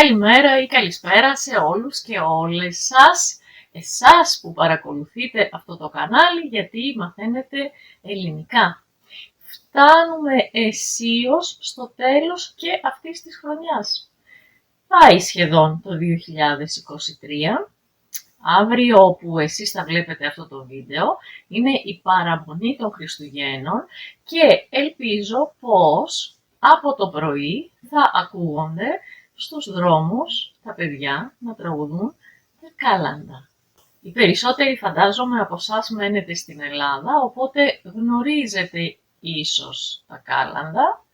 Καλημέρα ή καλησπέρα σε όλους και όλες σας, εσάς που παρακολουθείτε αυτό το κανάλι γιατί μαθαίνετε ελληνικά. Φτάνουμε αισίως στο τέλος και αυτής της χρονιάς. Πάει σχεδόν το 2023. Αύριο που εσείς θα βλέπετε αυτό το βίντεο είναι η παραμονή των Χριστουγέννων και ελπίζω πως από το πρωί θα ακούγονται στους δρόμους τα παιδιά να τραγουδούν τα κάλαντα. Οι περισσότεροι φαντάζομαι από εσάς μένετε στην Ελλάδα, οπότε γνωρίζετε ίσως τα κάλαντα,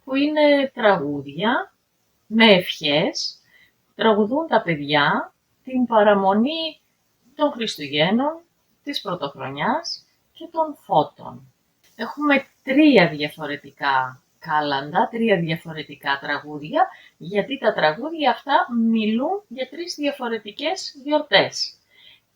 που είναι τραγούδια με ευχές, τραγουδούν τα παιδιά την παραμονή των Χριστουγέννων, της Πρωτοχρονιάς και των Φώτων. Έχουμε 3 διαφορετικά κάλαντα, 3 διαφορετικά τραγούδια, γιατί τα τραγούδια αυτά μιλούν για 3 διαφορετικές γιορτές.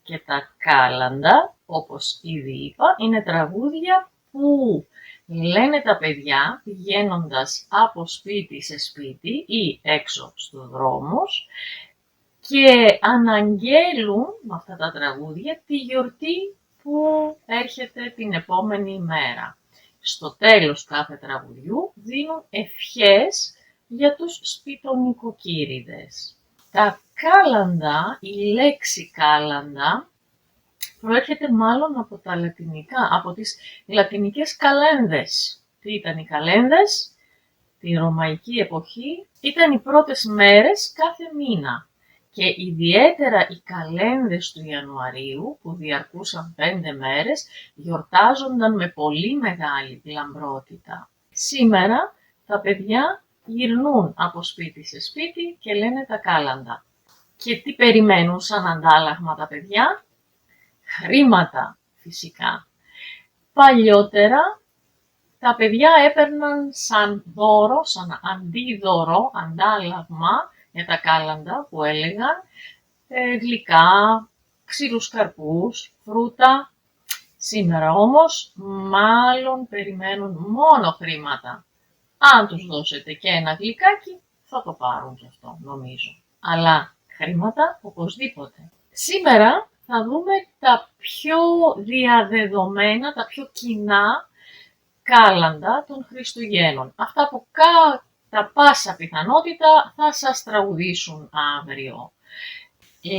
Και τα κάλαντα, όπως ήδη είπα, είναι τραγούδια που λένε τα παιδιά πηγαίνοντας από σπίτι σε σπίτι ή έξω στους δρόμους και αναγγέλουν με αυτά τα τραγούδια τη γιορτή που έρχεται την επόμενη μέρα. Στο τέλος κάθε τραγουδιού δίνουν ευχές για τους σπιτονικοκύριδες. Τα κάλαντα, η λέξη κάλαντα, προέρχεται μάλλον από τα λατινικά, από τις λατινικές καλένδες. Τι ήταν οι καλένδες? Τη ρωμαϊκή εποχή ήταν οι πρώτες μέρες κάθε μήνα. Και ιδιαίτερα οι καλένδες του Ιανουαρίου, που διαρκούσαν 5 μέρες, γιορτάζονταν με πολύ μεγάλη λαμπρότητα. Σήμερα τα παιδιά γυρνούν από σπίτι σε σπίτι και λένε τα κάλαντα. Και τι περιμένουν σαν αντάλλαγμα τα παιδιά? Χρήματα, φυσικά. Παλιότερα τα παιδιά έπαιρναν σαν δώρο, σαν αντίδωρο, αντάλλαγμα για τα κάλαντα που έλεγαν γλυκά, ξηρούς καρπούς, φρούτα. Σήμερα όμως μάλλον περιμένουν μόνο χρήματα. Αν τους δώσετε και ένα γλυκάκι θα το πάρουν και αυτό νομίζω. Αλλά χρήματα οπωσδήποτε. Σήμερα θα δούμε τα πιο διαδεδομένα, τα πιο κοινά κάλαντα των Χριστουγέννων. Αυτά που κατά πάσα πιθανότητα θα σας τραγουδήσουν αύριο.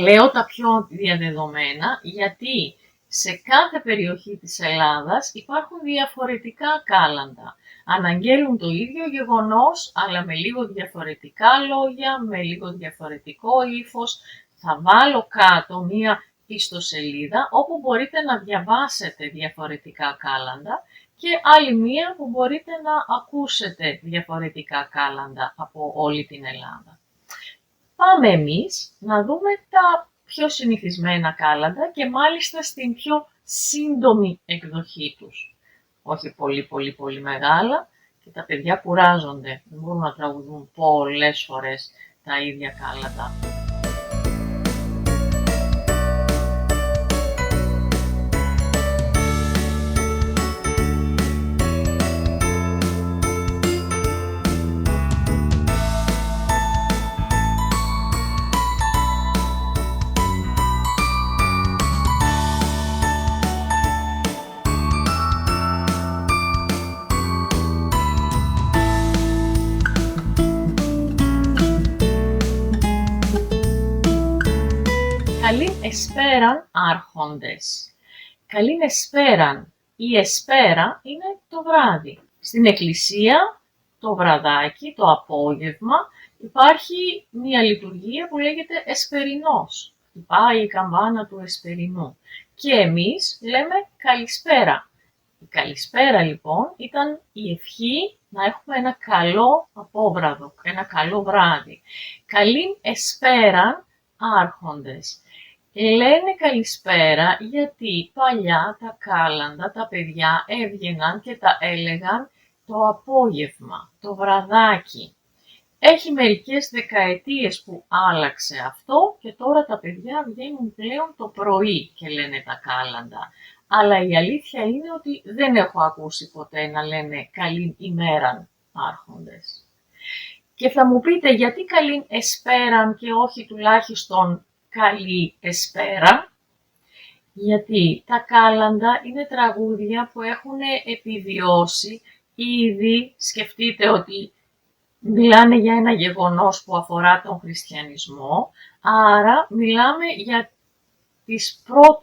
Λέω τα πιο διαδεδομένα γιατί σε κάθε περιοχή της Ελλάδας υπάρχουν διαφορετικά κάλαντα. Αναγγέλουν το ίδιο γεγονός, αλλά με λίγο διαφορετικά λόγια, με λίγο διαφορετικό ύφος. Θα βάλω κάτω μία ιστοσελίδα όπου μπορείτε να διαβάσετε διαφορετικά κάλαντα και άλλη μία που μπορείτε να ακούσετε διαφορετικά κάλαντα από όλη την Ελλάδα. Πάμε εμείς να δούμε τα πιο συνηθισμένα κάλαντα και μάλιστα στην πιο σύντομη εκδοχή τους. Όχι πολύ μεγάλα και τα παιδιά κουράζονται, δεν μπορούν να τραγουδούν πολλές φορές τα ίδια κάλαντα. Καλήν εσπέραν άρχοντες. Καλήν εσπέραν. Η εσπέρα είναι το βράδυ. Στην εκκλησία το βραδάκι, το απόγευμα, υπάρχει μια λειτουργία που λέγεται εσπερινός. Πάει η καμπάνα του εσπερινού. Και εμείς λέμε καλησπέρα. Η καλησπέρα λοιπόν ήταν η ευχή να έχουμε ένα καλό απόβραδο, ένα καλό βράδυ. Καλήν εσπέραν άρχοντες. Λένε καλησπέρα γιατί παλιά τα κάλαντα, τα παιδιά έβγαιναν και τα έλεγαν το απόγευμα, το βραδάκι. Έχει μερικές δεκαετίες που άλλαξε αυτό και τώρα τα παιδιά βγαίνουν πλέον το πρωί και λένε τα κάλαντα. Αλλά η αλήθεια είναι ότι δεν έχω ακούσει ποτέ να λένε καλήν ημέραν άρχοντες. Και θα μου πείτε γιατί καλήν εσπέραν και όχι τουλάχιστον καλή εσπέρα. Γιατί τα κάλαντα είναι τραγούδια που έχουν επιβιώσει ήδη, σκεφτείτε ότι μιλάνε για ένα γεγονός που αφορά τον χριστιανισμό, άρα μιλάμε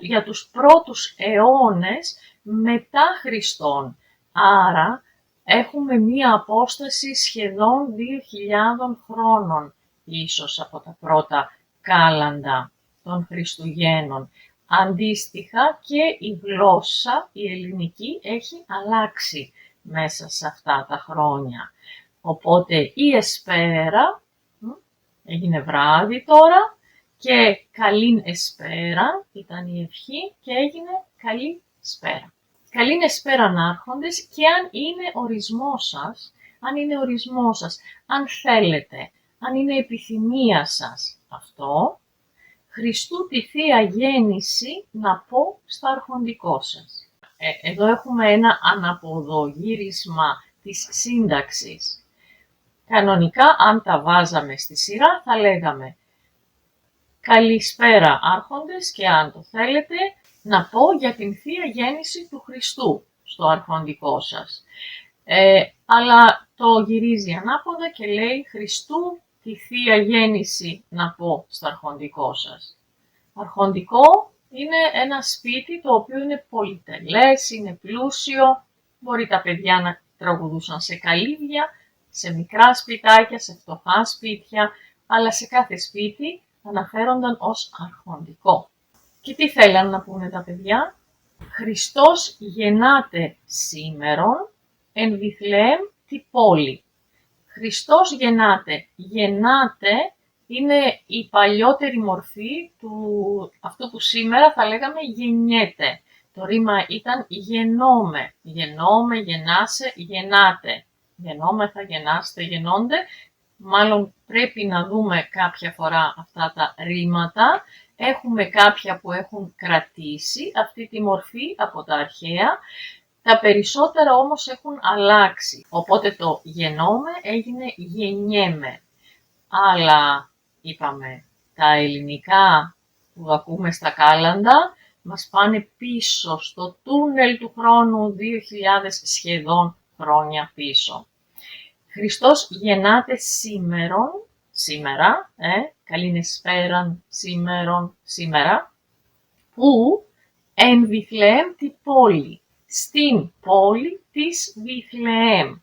για τους πρώτους αιώνες μετά Χριστόν. Άρα έχουμε μία απόσταση σχεδόν 2.000 χρόνων ίσως από τα πρώτα κάλαντα των Χριστουγέννων. Αντίστοιχα και η γλώσσα, η ελληνική, έχει αλλάξει μέσα σε αυτά τα χρόνια. Οπότε η εσπέρα, έγινε βράδυ τώρα, και καλήν εσπέρα ήταν η ευχή και έγινε καλή σπέρα. Καλήν εσπέραν άρχοντες, και αν είναι ορισμός σας, αν θέλετε, αν είναι επιθυμία σας αυτό, Χριστού τη Θεία Γέννηση να πω στα αρχοντικό σας. Εδώ έχουμε ένα αναποδογύρισμα της σύνταξης. Κανονικά, αν τα βάζαμε στη σειρά, θα λέγαμε καλησπέρα άρχοντες, και αν το θέλετε, να πω για την Θεία Γέννηση του Χριστού στο αρχοντικό σας. Αλλά το γυρίζει ανάποδα και λέει Χριστού τη Θεία Γέννηση να πω στο αρχοντικό σας. Αρχοντικό είναι ένα σπίτι το οποίο είναι πολυτελές, είναι πλούσιο, μπορεί τα παιδιά να τραγουδούσαν σε καλύβια, σε μικρά σπιτάκια, σε φτωχά σπίτια, αλλά σε κάθε σπίτι αναφέρονταν ως αρχοντικό. Και τι θέλαν να πούνε τα παιδιά? Χριστός γεννάται σήμερον εν Βιθλεέμ τη πόλη. Χριστός γεννάται. Γεννάται είναι η παλιότερη μορφή του αυτού που σήμερα θα λέγαμε γεννιέται. Το ρήμα ήταν γεννώμε. Γεννώμε, γεννάσαι, γεννάτε. Γεννόμεθα, γεννάστε, γεννώνται. Μάλλον πρέπει να δούμε κάποια φορά αυτά τα ρήματα. Έχουμε κάποια που έχουν κρατήσει αυτή τη μορφή από τα αρχαία. Τα περισσότερα όμως έχουν αλλάξει. Οπότε το γεννώμε έγινε γεννιέμαι. Αλλά είπαμε, τα ελληνικά που ακούμε στα κάλαντα μας πάνε πίσω στο τούνελ του χρόνου 2.000 σχεδόν χρόνια πίσω. Χριστός γεννάται σήμερα, καλήν εσπέραν, σήμερα, που εν Βιθλεέμ τη πόλη, στην πόλη της Βιθλεέμ.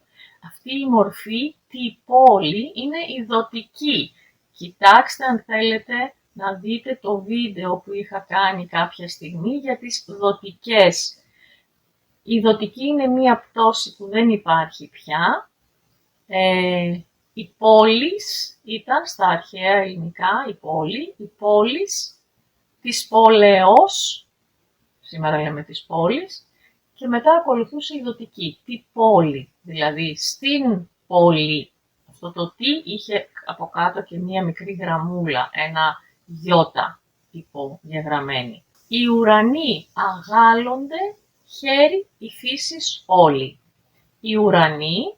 Αυτή η μορφή, τη πόλη, είναι ειδωτική. Κοιτάξτε αν θέλετε να δείτε το βίντεο που είχα κάνει κάποια στιγμή για τις δοτικές. Η δοτική είναι μία πτώση που δεν υπάρχει πια. Η πόλης ήταν στα αρχαία ελληνικά η πόλης της πόλεως, σήμερα λέμε της πόλης, και μετά ακολουθούσε η δοτική, τη πόλη, δηλαδή στην πόλη. Αυτό το τι είχε από κάτω και μία μικρή γραμμούλα, ένα γιώτα τύπο διαγραμμένη. Οι ουρανοί αγάλλονται, χέρι η φύσης όλη. Οι ουρανοί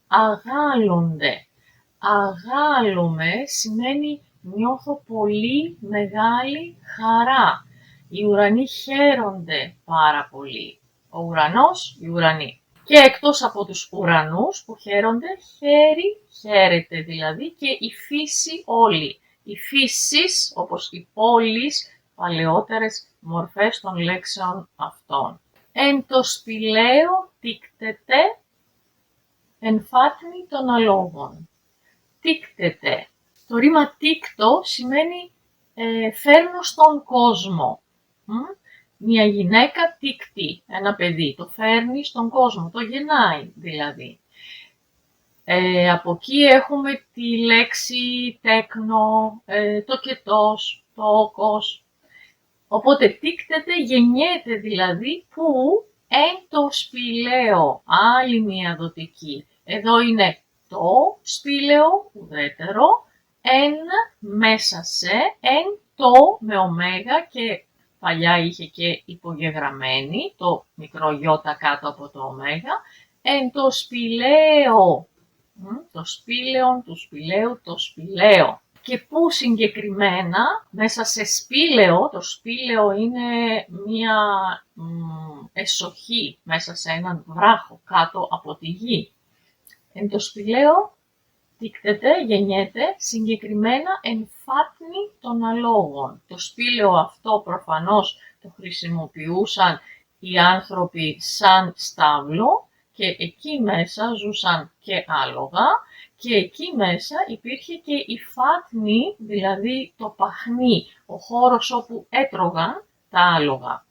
αγάλλονται. Αγάλλουμε σημαίνει νιώθω πολύ μεγάλη χαρά. Οι ουρανοί χαίρονται πάρα πολύ. Ο ουρανός, οι ουρανοί. Και εκτός από τους ουρανούς που χαίρονται, χαίρεται δηλαδή και η φύση όλη. Η φύσης, όπως η πόλης, παλαιότερες μορφές των λέξεων αυτών. Εν το σπηλαίο τίκτεται εν φάτνη των αλόγων. Τίκτεται. Το ρήμα τίκτο σημαίνει φέρνω στον κόσμο. Μια γυναίκα τίκτη, ένα παιδί, το φέρνει στον κόσμο, το γεννάει δηλαδή. Από εκεί έχουμε τη λέξη τέκνο, το κετός, το όκος. Οπότε τίκτεται, γεννιέται δηλαδή, που εν το σπηλαίο, άλλη μια δοτική. Εδώ είναι το σπήλαιο, ουδέτερο, εν μέσα σε, εν το με ωμέγα και παλιά είχε και υπογεγραμμένη, το μικρό γιώτα κάτω από το ωμέγα, εν το σπηλαίο Το σπήλαιο, του σπηλαίου, το σπηλαίο. Και πού συγκεκριμένα, μέσα σε σπήλαιο, το σπήλαιο είναι μία εσοχή μέσα σε έναν βράχο κάτω από τη γη. Εν το σπηλαίο τίκτεται, γεννιέται συγκεκριμένα εν φάτνη των αλόγων. Το σπήλαιο αυτό προφανώς το χρησιμοποιούσαν οι άνθρωποι σαν στάβλο και εκεί μέσα ζούσαν και άλογα και εκεί μέσα υπήρχε και η φάτνη, δηλαδή το παχνί, ο χώρος όπου έτρωγαν τα άλογα.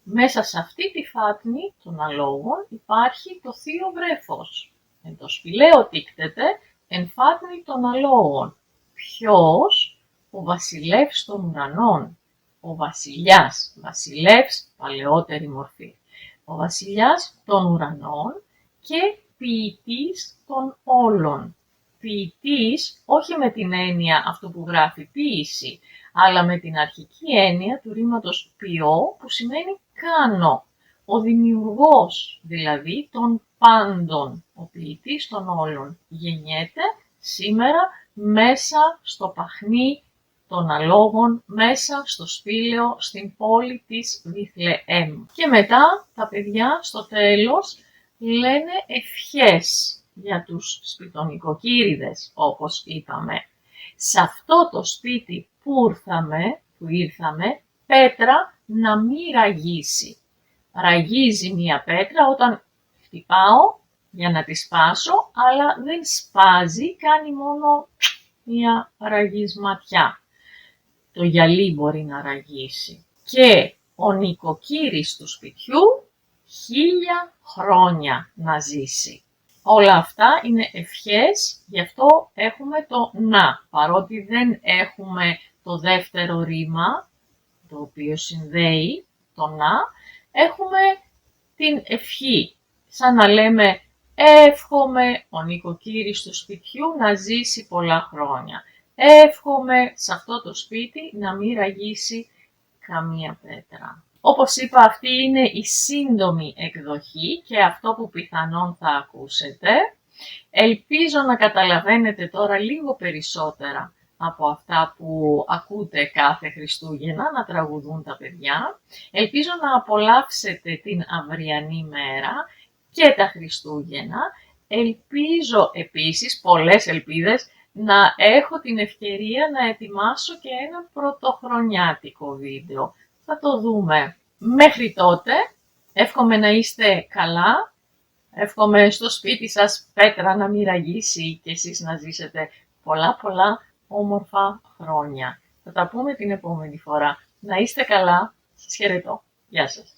Μέσα σε αυτή τη φάτνη των αλόγων υπάρχει το θείο βρέφος. Εν το σπηλαίο τίκτεται εν φάτνη των αλόγων. Ποιος? Ο βασιλεύς των ουρανών. Ο βασιλιάς, βασιλεύς παλαιότερη μορφή. Ο βασιλιάς των ουρανών και ποιητής των όλων. Ποιητής όχι με την έννοια αυτού που γράφει ποίηση, αλλά με την αρχική έννοια του ρήματος ποιώ που σημαίνει κάνω. Ο δημιουργός δηλαδή των πάντων, ο ποιητής των όλων, γεννιέται σήμερα μέσα στο παχνί των αλόγων, μέσα στο σπήλαιο στην πόλη της Βιθλεέμ. Και μετά τα παιδιά στο τέλος λένε ευχές για τους σπιτονικοκύριδες, όπως είπαμε. Σε αυτό το σπίτι που ήρθαμε, πέτρα να μη ραγίσει. Ραγίζει μία πέτρα όταν χτυπάω για να τη σπάσω, αλλά δεν σπάζει, κάνει μόνο μία ραγισματιά. Το γυαλί μπορεί να ραγίσει. Και ο νοικοκύρης του σπιτιού 1000 χρόνια να ζήσει. Όλα αυτά είναι ευχές, γι' αυτό έχουμε το να, παρότι δεν έχουμε το δεύτερο ρήμα, το οποίο συνδέει το να, έχουμε την ευχή, σαν να λέμε εύχομαι ο νοικοκύρης του σπιτιού να ζήσει πολλά χρόνια. Εύχομαι σε αυτό το σπίτι να μην ραγίσει καμία πέτρα. Όπως είπα, αυτή είναι η σύντομη εκδοχή και αυτό που πιθανόν θα ακούσετε. Ελπίζω να καταλαβαίνετε τώρα λίγο περισσότερα από αυτά που ακούτε κάθε Χριστούγεννα να τραγουδούν τα παιδιά. Ελπίζω να απολαύσετε την αυριανή μέρα και τα Χριστούγεννα. Ελπίζω επίσης, πολλές ελπίδες, να έχω την ευκαιρία να ετοιμάσω και ένα πρωτοχρονιάτικο βίντεο. Θα το δούμε. Μέχρι τότε, εύχομαι να είστε καλά, εύχομαι στο σπίτι σας πέτρα να μην ραγίσει και εσείς να ζήσετε πολλά όμορφα χρόνια. Θα τα πούμε την επόμενη φορά. Να είστε καλά, σας χαιρετώ. Γεια σας.